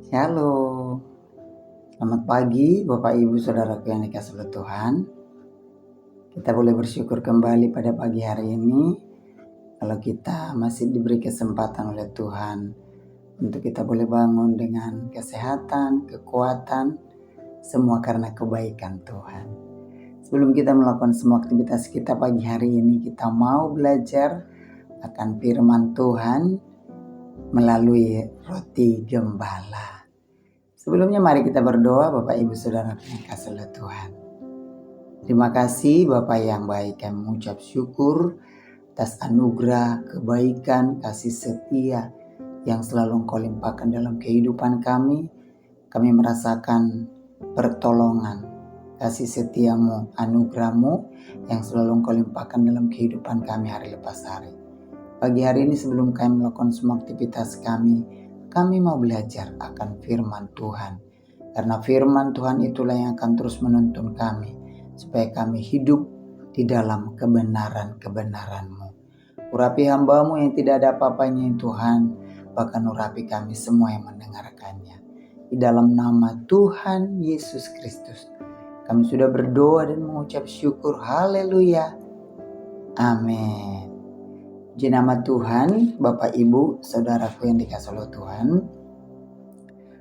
Shalom, selamat pagi Bapak Ibu Saudaraku yang dikasihi oleh Tuhan. Kita boleh bersyukur kembali pada pagi hari ini kalau kita masih diberi kesempatan oleh Tuhan untuk kita boleh bangun dengan kesehatan, kekuatan, semua karena kebaikan Tuhan. Sebelum kita melakukan semua aktivitas kita pagi hari ini, kita mau belajar akan firman Tuhan melalui roti gembala. Sebelumnya mari kita berdoa Bapak Ibu Saudara yang dikasihi oleh Tuhan. Terima kasih Bapak yang baik, kami mengucap syukur atas anugerah, kebaikan, kasih setia yang selalu Engkau limpahkan dalam kehidupan kami. Kami merasakan pertolongan, kasih setiamu, anugerahmu yang selalu Engkau limpahkan dalam kehidupan kami hari lepas hari. Pagi hari ini sebelum kami melakukan semua aktivitas kami mau belajar akan firman Tuhan. Karena firman Tuhan itulah yang akan terus menuntun kami, supaya kami hidup di dalam kebenaran-kebenaran-Mu. Urapi hamba-Mu yang tidak ada apa-apanya Tuhan, bahkan urapi kami semua yang mendengarkannya. Di dalam nama Tuhan Yesus Kristus, kami sudah berdoa dan mengucap syukur. Haleluya. Amin. Puji nama Tuhan, Bapak Ibu, Saudaraku yang dikasihi oleh Tuhan.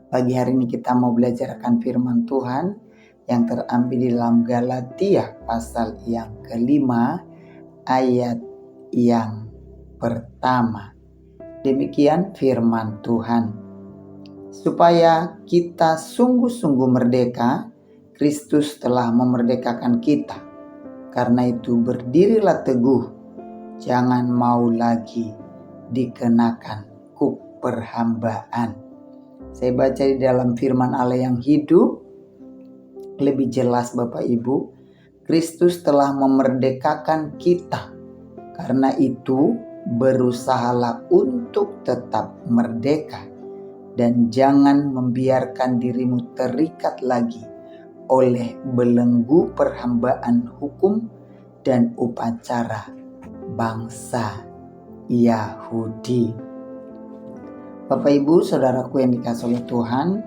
Pagi hari ini kita mau belajar akan firman Tuhan yang terambil di dalam Galatia pasal yang kelima ayat yang pertama. Demikian firman Tuhan. Supaya kita sungguh-sungguh merdeka, Kristus telah memerdekakan kita. Karena itu berdirilah teguh. Jangan mau lagi dikenakan kuk perhambaan. Saya baca di dalam firman Allah yang hidup. Lebih jelas Bapak Ibu, Kristus telah memerdekakan kita. Karena itu berusahalah untuk tetap merdeka. Dan jangan membiarkan dirimu terikat lagi oleh belenggu perhambaan hukum dan upacara bangsa Yahudi. Bapak Ibu Saudaraku yang dikasihi oleh Tuhan,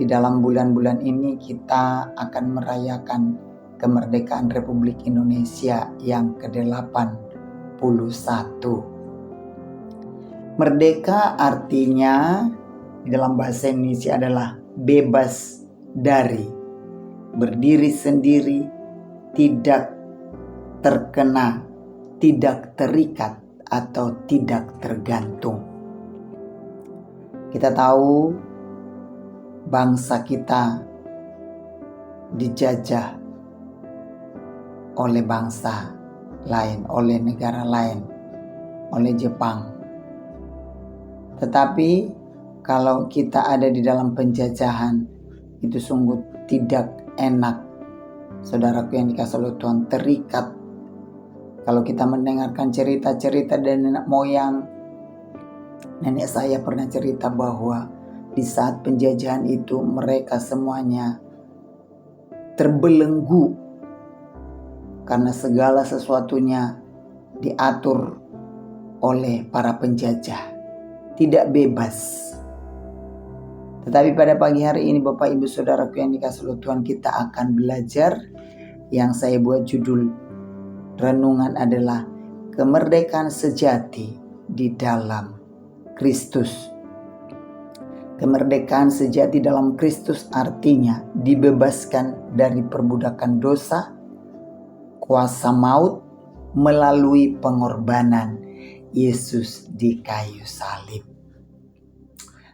di dalam bulan-bulan ini kita akan merayakan kemerdekaan Republik Indonesia yang ke-81. Merdeka artinya di dalam bahasa Indonesia adalah bebas dari, berdiri sendiri, tidak terkena, tidak terikat atau tidak tergantung. Kita tahu bangsa kita dijajah oleh bangsa lain, oleh negara lain, oleh Jepang. Tetapi kalau kita ada di dalam penjajahan, itu sungguh tidak enak. Saudaraku yang dikasihi oleh Tuhan, terikat. Kalau kita mendengarkan cerita-cerita dari nenek moyang, nenek saya pernah cerita bahwa di saat penjajahan itu mereka semuanya terbelenggu karena segala sesuatunya diatur oleh para penjajah, tidak bebas. Tetapi pada pagi hari ini Bapak Ibu Saudaraku yang dikasihi oleh Tuhan, kita akan belajar yang saya buat judul renungan adalah kemerdekaan sejati di dalam Kristus. Kemerdekaan sejati dalam Kristus artinya dibebaskan dari perbudakan dosa, kuasa maut melalui pengorbanan Yesus di kayu salib.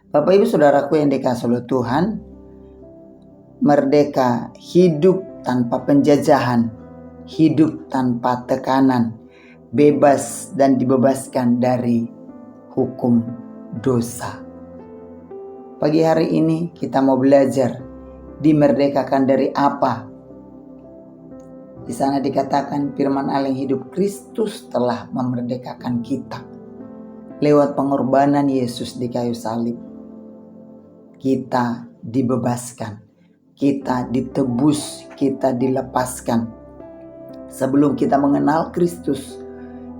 Bapak Ibu Saudaraku yang dikasihi oleh Tuhan, merdeka hidup tanpa penjajahan, hidup tanpa tekanan, bebas dan dibebaskan dari hukum dosa. Pagi hari ini kita mau belajar dimerdekakan dari apa. Di sana dikatakan firman Allah yang hidup, Kristus telah memerdekakan kita. Lewat pengorbanan Yesus di kayu salib, kita dibebaskan, kita ditebus, kita dilepaskan. Sebelum kita mengenal Kristus,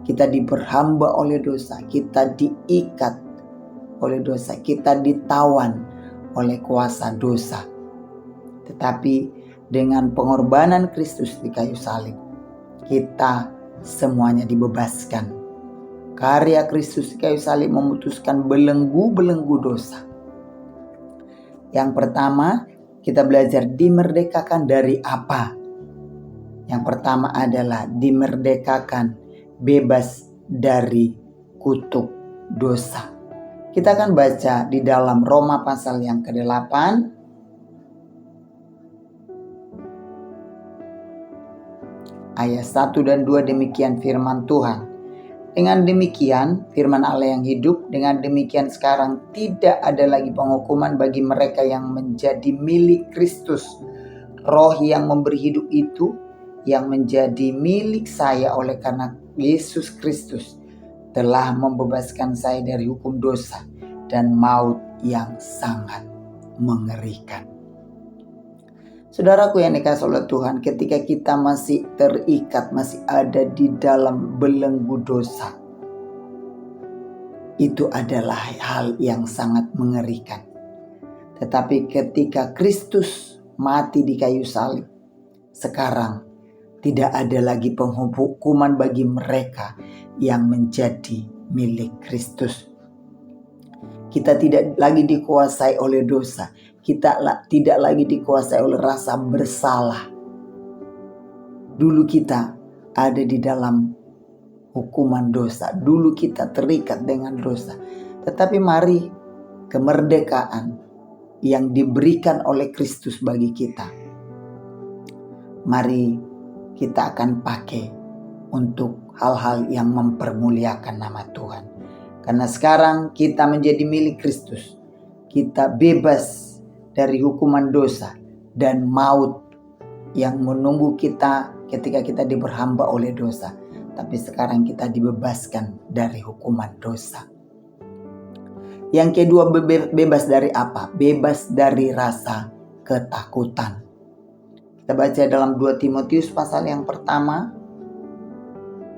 kita diperhamba oleh dosa, kita diikat oleh dosa, kita ditawan oleh kuasa dosa. Tetapi dengan pengorbanan Kristus di kayu salib, kita semuanya dibebaskan. Karya Kristus di kayu salib memutuskan belenggu-belenggu dosa. Yang pertama, kita belajar dimerdekakan dari apa? Yang pertama adalah dimerdekakan bebas dari kutuk dosa. Kita akan baca di dalam Roma pasal yang ke-8 ayat 1 dan 2, demikian firman Tuhan. Dengan demikian firman Allah yang hidup, dengan demikian sekarang tidak ada lagi penghukuman bagi mereka yang menjadi milik Kristus. Roh yang memberi hidup itu yang menjadi milik saya oleh karena Yesus Kristus telah membebaskan saya dari hukum dosa dan maut yang sangat mengerikan. Saudaraku yang dikasihi oleh Tuhan, ketika kita masih terikat, masih ada di dalam belenggu dosa, itu adalah hal yang sangat mengerikan. Tetapi ketika Kristus mati di kayu salib, sekarang tidak ada lagi penghukuman bagi mereka yang menjadi milik Kristus. Kita tidak lagi dikuasai oleh dosa. Kita tidak lagi dikuasai oleh rasa bersalah. Dulu kita ada di dalam hukuman dosa. Dulu kita terikat dengan dosa. Tetapi mari kemerdekaan yang diberikan oleh Kristus bagi kita, mari kita akan pakai untuk hal-hal yang mempermuliakan nama Tuhan. Karena sekarang kita menjadi milik Kristus. Kita bebas dari hukuman dosa dan maut yang menunggu kita ketika kita diperhamba oleh dosa. Tapi sekarang kita dibebaskan dari hukuman dosa. Yang kedua, bebas dari apa? Bebas dari rasa ketakutan. Kita baca dalam 2 Timotius pasal yang pertama.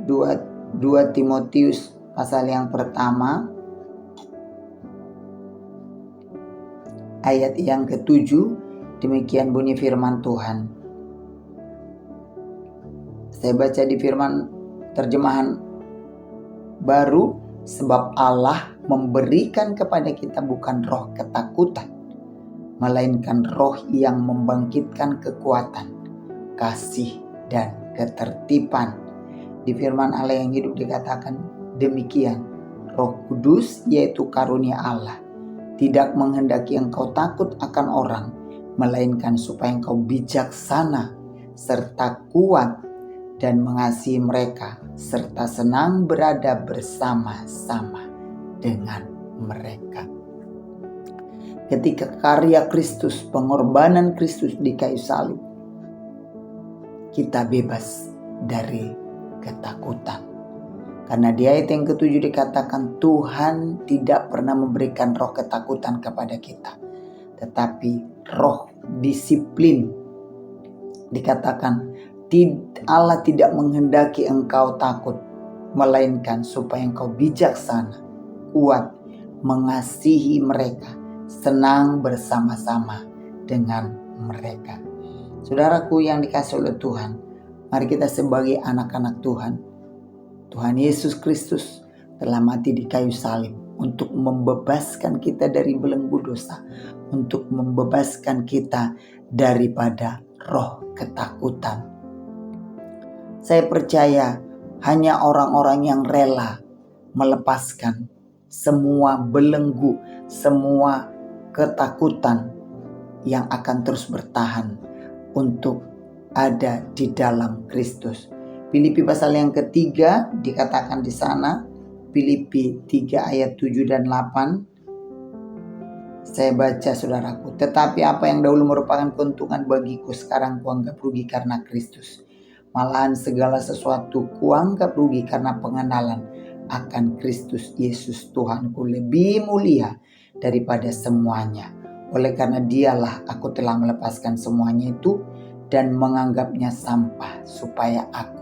2 Timotius pasal yang pertama ayat yang ke-7. Demikian bunyi firman Tuhan. Saya baca di firman terjemahan baru. Sebab Allah memberikan kepada kita bukan roh ketakutan, melainkan roh yang membangkitkan kekuatan, kasih, dan ketertiban. Di firman Allah yang hidup dikatakan demikian. Roh Kudus yaitu karunia Allah tidak menghendaki engkau takut akan orang, melainkan supaya engkau bijaksana serta kuat dan mengasihi mereka, serta senang berada bersama-sama dengan mereka. Ketika karya Kristus, pengorbanan Kristus di kayu salib, kita bebas dari ketakutan. Karena di ayat yang ke-7 dikatakan Tuhan tidak pernah memberikan roh ketakutan kepada kita, tetapi roh disiplin. Dikatakan Allah tidak menghendaki engkau takut, melainkan supaya engkau bijaksana, kuat, mengasihi mereka, senang bersama-sama dengan mereka. Saudaraku yang dikasihi oleh Tuhan, mari kita sebagai anak-anak Tuhan, Tuhan Yesus Kristus telah mati di kayu salib untuk membebaskan kita dari belenggu dosa, untuk membebaskan kita daripada roh ketakutan. Saya percaya hanya orang-orang yang rela melepaskan semua belenggu, semua ketakutan yang akan terus bertahan untuk ada di dalam Kristus. Filipi pasal yang ketiga dikatakan di sana, Filipi 3 ayat 7 dan 8. Saya baca saudaraku, tetapi apa yang dahulu merupakan keuntungan bagiku sekarang kuanggap rugi karena Kristus. Malahan segala sesuatu kuanggap rugi karena pengenalan akan Kristus Yesus Tuhanku lebih mulia daripada semuanya. Oleh karena dialah aku telah melepaskan semuanya itu dan menganggapnya sampah supaya aku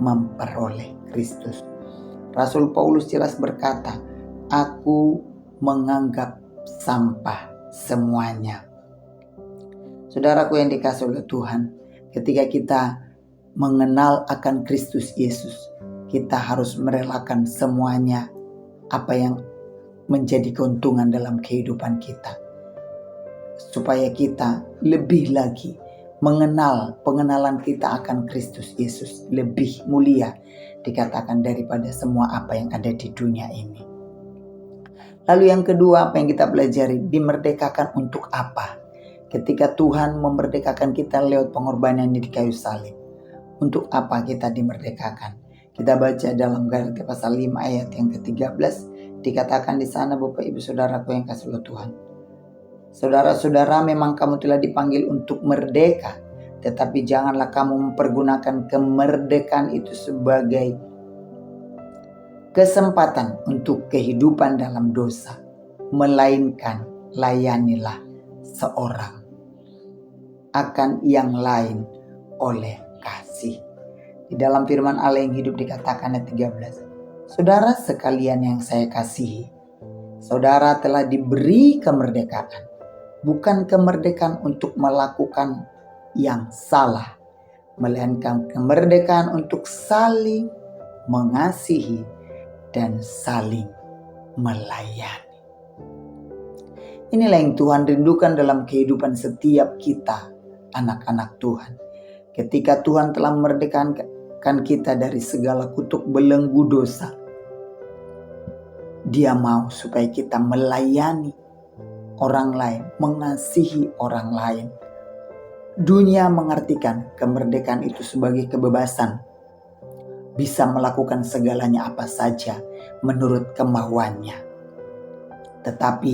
memperoleh Kristus. Rasul Paulus jelas berkata, aku menganggap sampah semuanya. Saudaraku yang dikasihi oleh Tuhan, ketika kita mengenal akan Kristus Yesus, kita harus merelakan semuanya apa yang menjadi keuntungan dalam kehidupan kita, supaya kita lebih lagi mengenal pengenalan kita akan Kristus Yesus lebih mulia dikatakan daripada semua apa yang ada di dunia ini. Lalu yang kedua, apa yang kita pelajari, dimerdekakan untuk apa? Ketika Tuhan memerdekakan kita lewat pengorbanan di kayu salib, untuk apa kita dimerdekakan? Kita baca dalam Galatia pasal 5 ayat yang ke-13, dikatakan di sana, Bapak Ibu Saudaraku yang kasih oleh Tuhan, saudara-saudara, memang kamu telah dipanggil untuk merdeka, tetapi janganlah kamu mempergunakan kemerdekaan itu sebagai kesempatan untuk kehidupan dalam dosa, melainkan layanilah seorang akan yang lain oleh kasih. Di dalam firman Allah yang hidup dikatakan ayat 13, saudara sekalian yang saya kasihi, saudara telah diberi kemerdekaan, bukan kemerdekaan untuk melakukan yang salah, melainkan kemerdekaan untuk saling mengasihi dan saling melayani. Inilah yang Tuhan rindukan dalam kehidupan setiap kita, anak-anak Tuhan. Ketika Tuhan telah memerdekakan kita dari segala kutuk belenggu dosa, Dia mau supaya kita melayani orang lain, mengasihi orang lain. Dunia mengartikan kemerdekaan itu sebagai kebebasan, bisa melakukan segalanya apa saja menurut kemauannya. Tetapi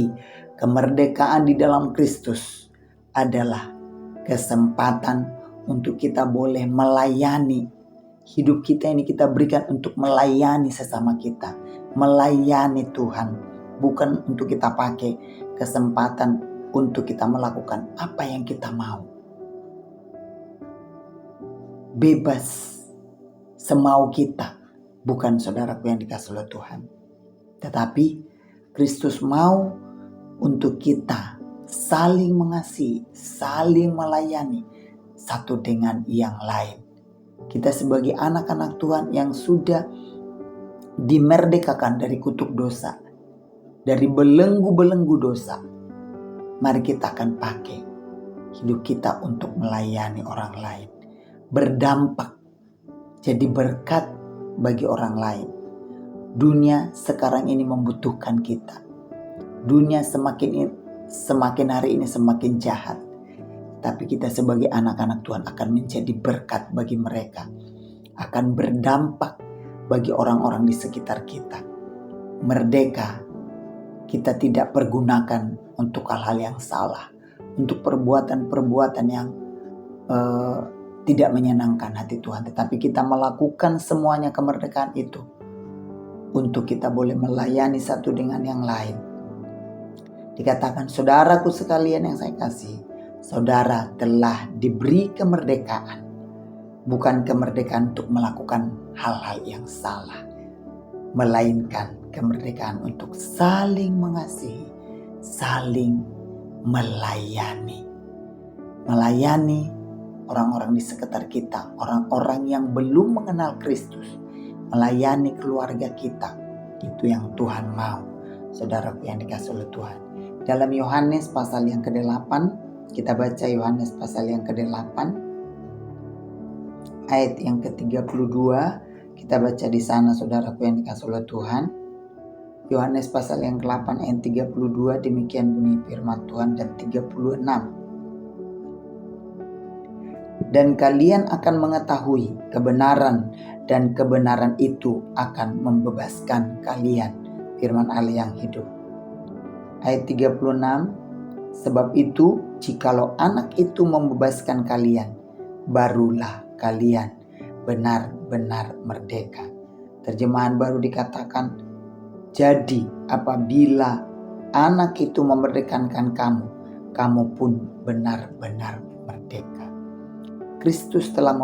kemerdekaan di dalam Kristus adalah kesempatan untuk kita boleh melayani. Hidup kita ini kita berikan untuk melayani sesama kita, melayani Tuhan, bukan untuk kita pakai kesempatan untuk kita melakukan apa yang kita mau. Bebas semau kita, bukan saudaraku yang dikasihi oleh Tuhan. Tetapi Kristus mau untuk kita saling mengasihi, saling melayani satu dengan yang lain. Kita sebagai anak-anak Tuhan yang sudah dimerdekakan dari kutuk dosa, dari belenggu-belenggu dosa, mari kita akan pakai hidup kita untuk melayani orang lain, berdampak, jadi berkat bagi orang lain. Dunia sekarang ini membutuhkan kita. Dunia semakin hari ini semakin jahat. Tapi kita sebagai anak-anak Tuhan akan menjadi berkat bagi mereka. Akan berdampak bagi orang-orang di sekitar kita. Merdeka, kita tidak pergunakan untuk hal-hal yang salah. Untuk perbuatan-perbuatan yang tidak menyenangkan hati Tuhan. Tetapi kita melakukan semuanya kemerdekaan itu untuk kita boleh melayani satu dengan yang lain. Dikatakan, saudaraku sekalian yang saya kasih, saudara telah diberi kemerdekaan, bukan kemerdekaan untuk melakukan hal-hal yang salah, melainkan kemerdekaan untuk saling mengasihi, saling melayani. Melayani orang-orang di sekitar kita, orang-orang yang belum mengenal Kristus, melayani keluarga kita. Itu yang Tuhan mau, saudaraku yang dikasihi oleh Tuhan. Dalam Yohanes pasal yang ke-8, kita baca Yohanes pasal yang ke-8, ayat yang ke-32, kita baca di sana, saudaraku yang dikasihi oleh Tuhan. Yohanes pasal yang ke-8 ayat 32, demikian bunyi firman Tuhan, dan 36. Dan kalian akan mengetahui kebenaran, dan kebenaran itu akan membebaskan kalian. Firman Allah yang hidup. Ayat 36, sebab itu jikalau anak itu membebaskan kalian, barulah kalian benar-benar merdeka. Terjemahan baru dikatakan, jadi apabila anak itu memerdekakan kamu, kamu pun benar-benar merdeka. Kristus telah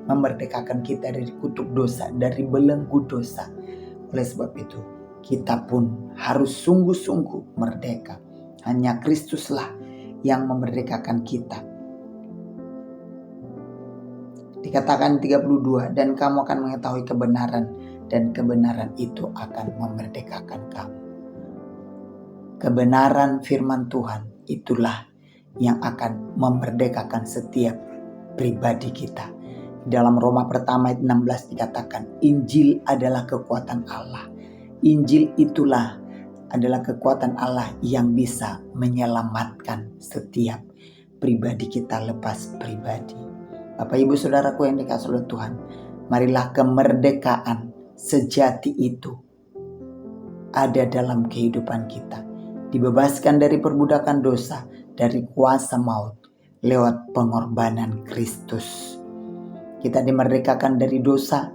memerdekakan kita dari kutuk dosa, dari belenggu dosa. Oleh sebab itu, kita pun harus sungguh-sungguh merdeka. Hanya Kristuslah yang memerdekakan kita. Dikatakan 32, dan kamu akan mengetahui kebenaran, dan kebenaran itu akan memerdekakan kamu. Kebenaran firman Tuhan itulah yang akan memerdekakan setiap pribadi kita. Dalam Roma pertama ayat 16 dikatakan, Injil adalah kekuatan Allah. Injil itulah adalah kekuatan Allah yang bisa menyelamatkan setiap pribadi kita lepas pribadi. Bapak Ibu Saudaraku yang dikasihi oleh Tuhan, marilah kemerdekaan sejati itu ada dalam kehidupan kita. Dibebaskan dari perbudakan dosa, dari kuasa maut, lewat pengorbanan Kristus. Kita dimerdekakan dari dosa,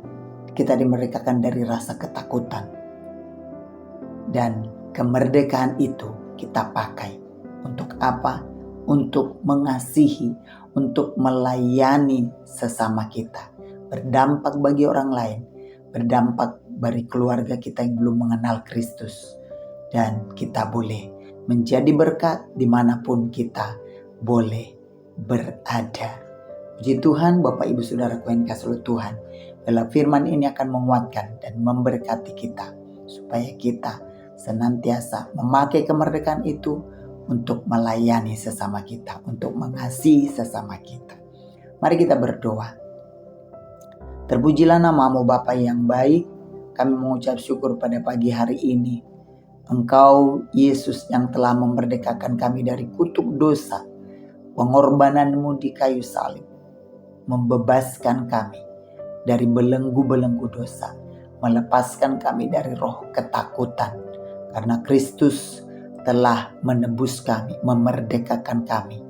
kita dimerdekakan dari rasa ketakutan. Dan kemerdekaan itu kita pakai untuk apa? Untuk mengasihi, untuk melayani sesama kita. Berdampak bagi orang lain, berdampak bagi keluarga kita yang belum mengenal Kristus. Dan kita boleh menjadi berkat dimanapun kita boleh berada. Puji Tuhan, Bapak Ibu Saudaraku yang dikasihi oleh Tuhan, dalam firman ini akan menguatkan dan memberkati kita, supaya kita senantiasa memakai kemerdekaan itu untuk melayani sesama kita, untuk mengasihi sesama kita. Mari kita berdoa. Terpujilah nama-Mu Bapa yang baik, kami mengucap syukur pada pagi hari ini. Engkau Yesus yang telah memerdekakan kami dari kutuk dosa, pengorbanan-Mu di kayu salib, membebaskan kami dari belenggu-belenggu dosa, melepaskan kami dari roh ketakutan, karena Kristus telah menebus kami, memerdekakan kami.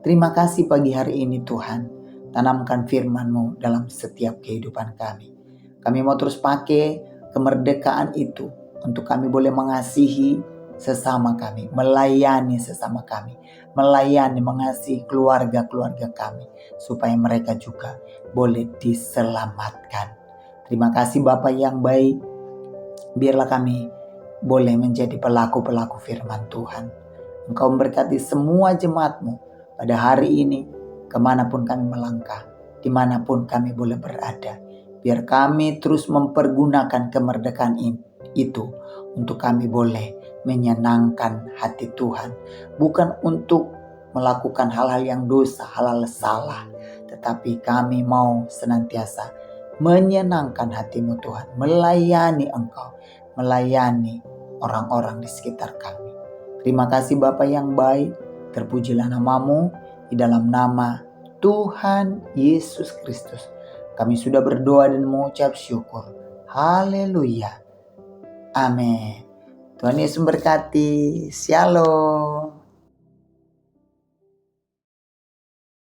Terima kasih pagi hari ini Tuhan, tanamkan firman-Mu dalam setiap kehidupan kami. Kami mau terus pakai kemerdekaan itu untuk kami boleh mengasihi sesama kami, melayani sesama kami, melayani, mengasihi keluarga-keluarga kami, supaya mereka juga boleh diselamatkan. Terima kasih Bapa yang baik, biarlah kami boleh menjadi pelaku-pelaku firman Tuhan. Engkau memberkati semua jemaat-Mu pada hari ini, kemanapun kami melangkah, dimanapun kami boleh berada. Biar kami terus mempergunakan kemerdekaan itu untuk kami boleh menyenangkan hati Tuhan. Bukan untuk melakukan hal-hal yang dosa, hal-hal salah. Tetapi kami mau senantiasa menyenangkan hati-Mu Tuhan. Melayani Engkau, melayani orang-orang di sekitar kami. Terima kasih Bapa yang baik. Terpujilah nama-Mu, di dalam nama Tuhan Yesus Kristus kami sudah berdoa dan mengucap syukur. Haleluya. Amin. Tuhan Yesus memberkati. Shalom.